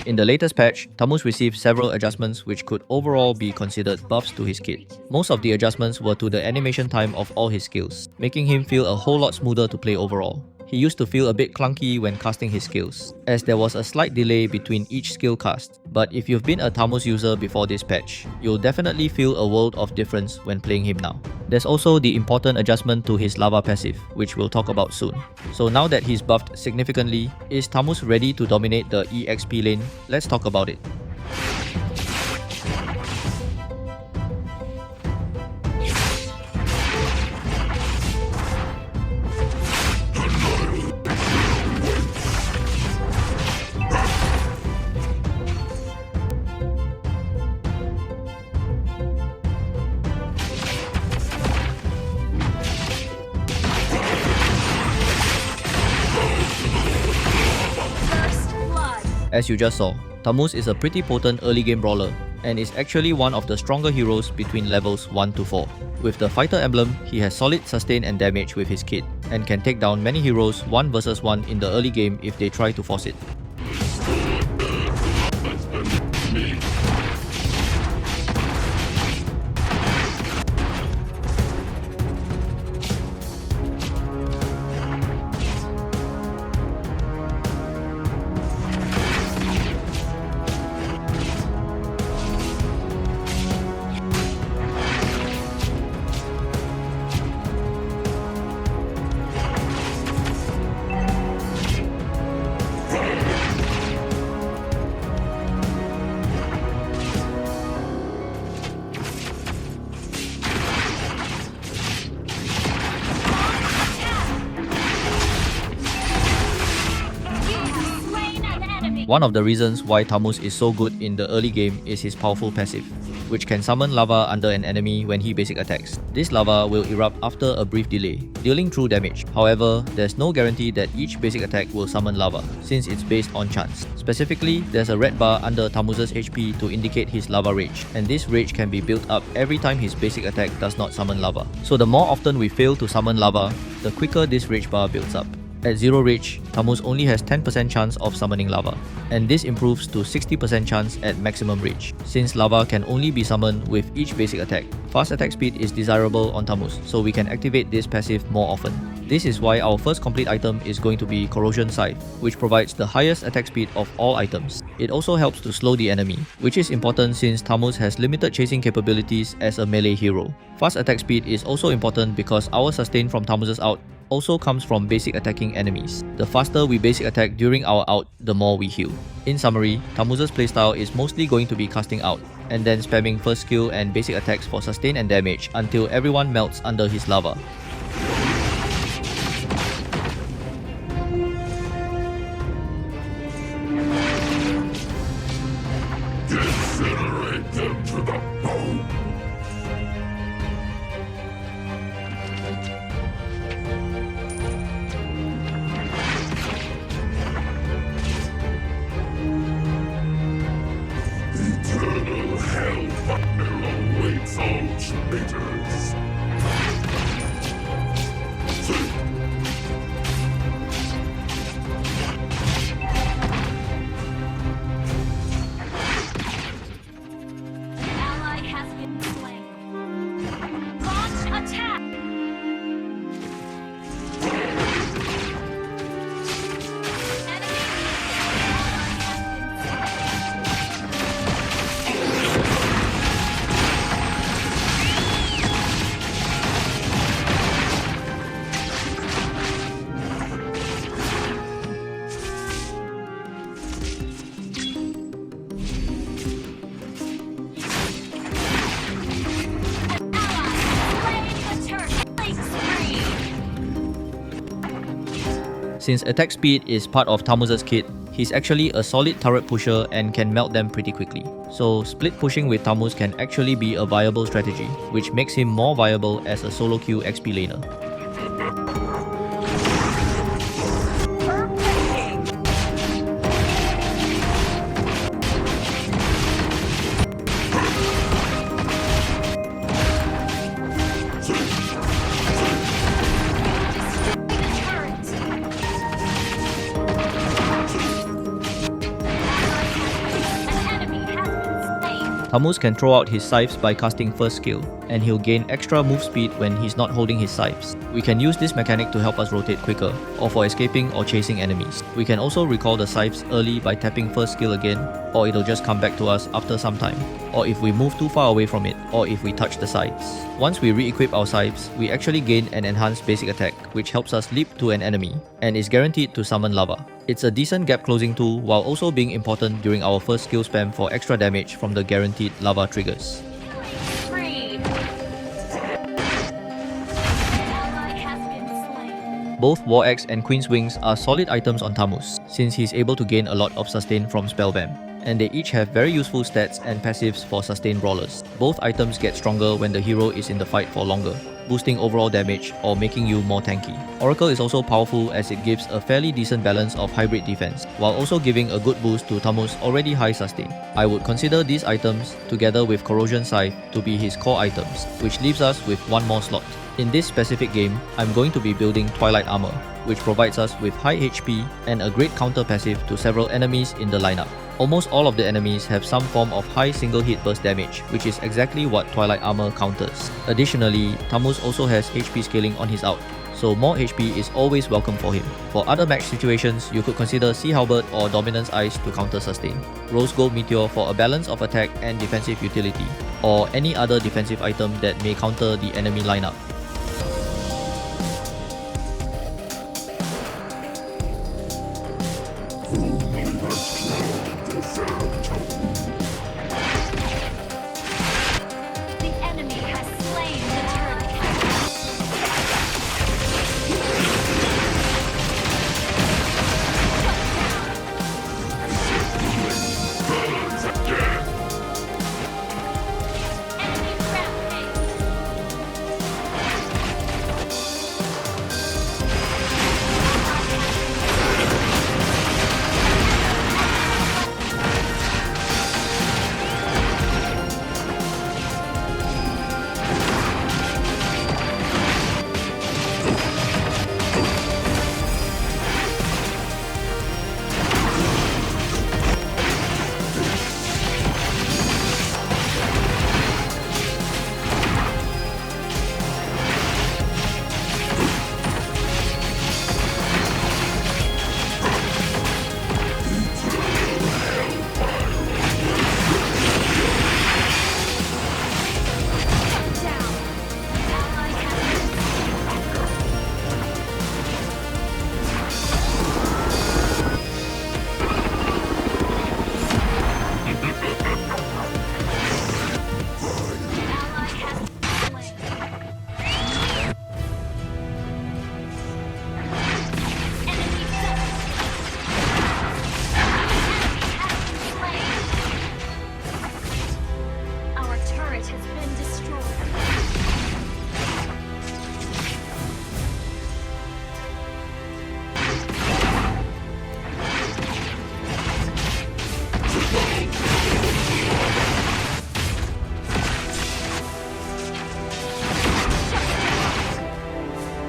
In the latest patch, Thamuz received several adjustments which could overall be considered buffs to his kit. Most of the adjustments were to the animation time of all his skills, making him feel a whole lot smoother to play overall. He used to feel a bit clunky when casting his skills, as there was a slight delay between each skill cast. But if you've been a Thamuz user before this patch, you'll definitely feel a world of difference when playing him now. There's also the important adjustment to his lava passive, which we'll talk about soon. So now that he's buffed significantly, is Thamuz ready to dominate the EXP lane? Let's talk about it. As you just saw, Thamuz is a pretty potent early game brawler and is actually one of the stronger heroes between levels 1 to 4. With the fighter emblem, he has solid sustain and damage with his kit and can take down many heroes 1 vs 1 in the early game if they try to force it. One of the reasons why Thamuz is so good in the early game is his powerful passive, which can summon lava under an enemy when he basic attacks. This lava will erupt after a brief delay, dealing true damage. However, there's no guarantee that each basic attack will summon lava, since it's based on chance. Specifically, there's a red bar under Thamuz's HP to indicate his lava rage, and this rage can be built up every time his basic attack does not summon lava. So the more often we fail to summon lava, the quicker this rage bar builds up. At 0 rage, Thamuz only has 10% chance of summoning lava, and this improves to 60% chance at maximum rage, since lava can only be summoned with each basic attack. Fast attack speed is desirable on Thamuz, so we can activate this passive more often. This is why our first complete item is going to be Corrosion Scythe, which provides the highest attack speed of all items. It also helps to slow the enemy, which is important since Thamuz has limited chasing capabilities as a melee hero. Fast attack speed is also important because our sustain from Thamuz's ult also comes from basic attacking enemies. The faster we basic attack during our ult, the more we heal. In summary, Thamuz's playstyle is mostly going to be casting out, and then spamming first skill and basic attacks for sustain and damage until everyone melts under his lava. Incinerate them to the bone! Eternal hellfire awaits all traitors! Since attack speed is part of Thamuz's kit, he's actually a solid turret pusher and can melt them pretty quickly. So split pushing with Thamuz can actually be a viable strategy, which makes him more viable as a solo queue XP laner. Thamuz can throw out his scythes by casting first skill, and he'll gain extra move speed when he's not holding his scythes. We can use this mechanic to help us rotate quicker, or for escaping or chasing enemies. We can also recall the scythes early by tapping first skill again, or it'll just come back to us after some time, or if we move too far away from it, or if we touch the sides. Once we re-equip our scythes, we actually gain an enhanced basic attack, which helps us leap to an enemy, and is guaranteed to summon lava. It's a decent gap closing tool while also being important during our first skill spam for extra damage from the guaranteed lava triggers. Both War Axe and Queen's Wings are solid items on Thamuz, since he's able to gain a lot of sustain from Spellbam, and they each have very useful stats and passives for sustained brawlers. Both items get stronger when the hero is in the fight for longer, boosting overall damage or making you more tanky. Oracle is also powerful as it gives a fairly decent balance of hybrid defense, while also giving a good boost to Thamuz's already high sustain. I would consider these items, together with Corrosion Scythe, to be his core items, which leaves us with one more slot. In this specific game, I'm going to be building Twilight armor, which provides us with high HP and a great counter passive to several enemies in the lineup. Almost all of the enemies have some form of high single hit burst damage, which is exactly what Twilight armor counters. Additionally, Thamuz also has HP scaling on his ult, so more HP is always welcome for him. For other match situations, you could consider Sea Halberd or Dominance Ice to counter sustain, Rose Gold Meteor for a balance of attack and defensive utility, or any other defensive item that may counter the enemy lineup.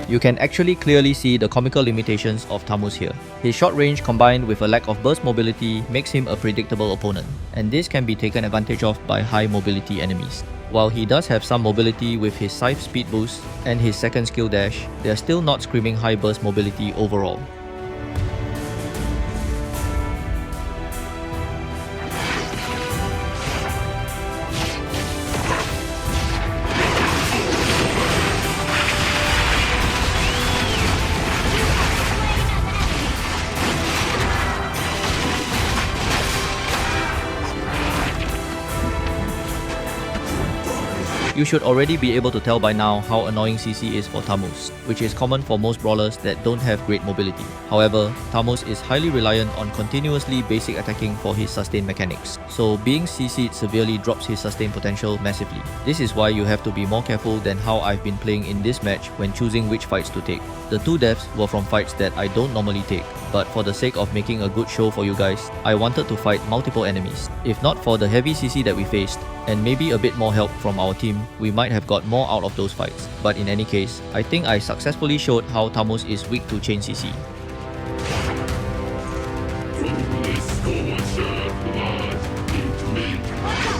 You can actually clearly see the comical limitations of Thamuz here. His short range combined with a lack of burst mobility makes him a predictable opponent, and this can be taken advantage of by high mobility enemies. While he does have some mobility with his Scythe speed boost and his second skill dash, they are still not screaming high burst mobility overall. You should already be able to tell by now how annoying CC is for Thamuz, which is common for most brawlers that don't have great mobility. However, Thamuz is highly reliant on continuously basic attacking for his sustain mechanics, so being CC'd severely drops his sustain potential massively. This is why you have to be more careful than how I've been playing in this match when choosing which fights to take. The two deaths were from fights that I don't normally take, but for the sake of making a good show for you guys, I wanted to fight multiple enemies. If not for the heavy CC that we faced, and maybe a bit more help from our team, we might have got more out of those fights. But in any case, I think I successfully showed how Thamuz is weak to chain CC. From this scorched blood, eat me.